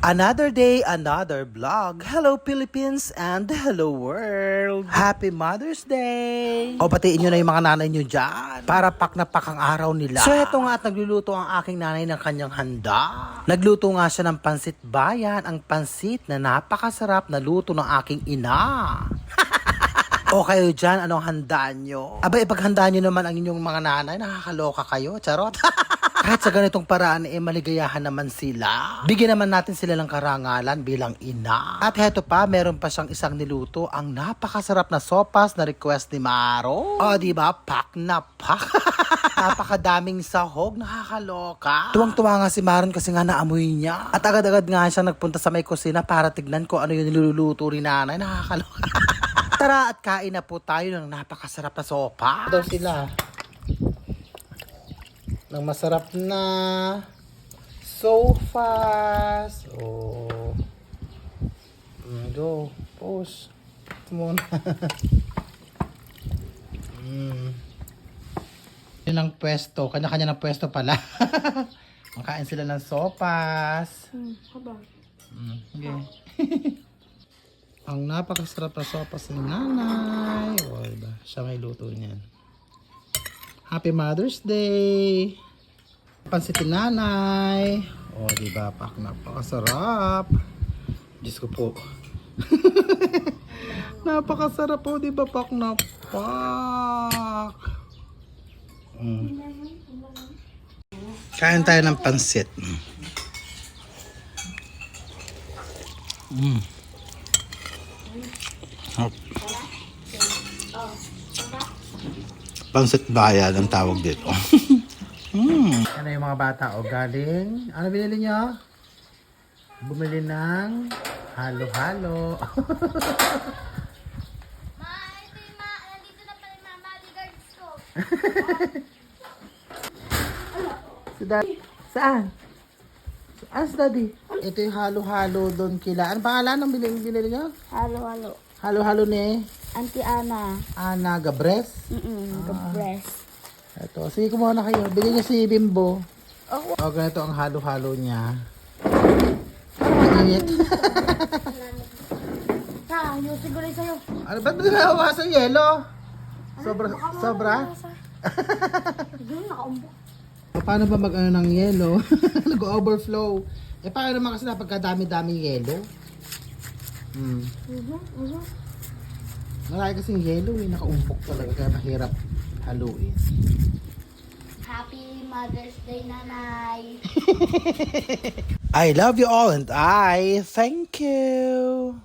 Another day, another vlog. Hello Philippines and hello world. Happy Mother's Day. O batiin nyo na yung mga nanay nyo dyan. Para pak na pak ang araw nila. So eto nga at nagluluto ang aking nanay ng kanyang handa. Nagluto nga siya ng pansit bayan. Ang pansit na napakasarap na luto ng aking ina. O kayo dyan, anong handaan nyo? Aba, ipaghandaan nyo naman ang inyong mga nanay. Nakakaloka kayo, charot. Kahit sa ganitong paraan, maligayahan naman sila. Bigyan naman natin sila ng karangalan bilang ina. At heto pa, meron pa siyang isang niluto, ang napakasarap na sopas na request ni Maro. O, diba? Pak na pak. Napakadaming sahog, nakakaloka. Tuwang-tuwa nga si Maron kasi nga naamoy niya. At agad-agad nga siya nagpunta sa may kusina para tignan ko ano yung niluluto ni nanay. Nakakaloka. Tara at kain na po tayo ng napakasarap na sopa. Daw sila. Ng masarap na sopas. Oh. Go. Pause. Ito muna. Yun ang pwesto. Kanya-kanya ng pwesto pala. Makain sila ng sopas. Okay. Ang napakasarap na sopas ni nanay. O, diba? Siya may luto niyan. Happy Mother's Day! Pansitin nanay. O, diba? Napakasarap. Diyos ko po. Napakasarap po, diba? Pak na pak. Kain tayo ng pansit. Pansit bayan ang tawag dito. Ano yung mga bata o galing? Ano binili nyo? Bumili ng halo-halo. Nandito na pala yung mga bodyguards ko. Si Daddy. Saan? Saan si Daddy? Ito yung halo-halo doon kila. Ano pangalan ng binili nyo? Halo. Halo-halo ni Auntie Ana. Ana Gabres. Gabres. Ito. Sige, kumuha na kayo. Bili niya si Bimbo. Oh. O, ganito ang halo-halo niya. Ang init. Yung siguro sa'yo. Ano ba't hindi na sa yelo? Sobra? Yung nakaumbok. Paano ba mag-ano ng yelo? Nag-overflow. Paano naman kasi na pagkadami-daming yelo? Marami kasing yelo nakaumpok talaga kaya mahirap haluin. Happy Mother's Day, Nanay. I love you all and I thank you.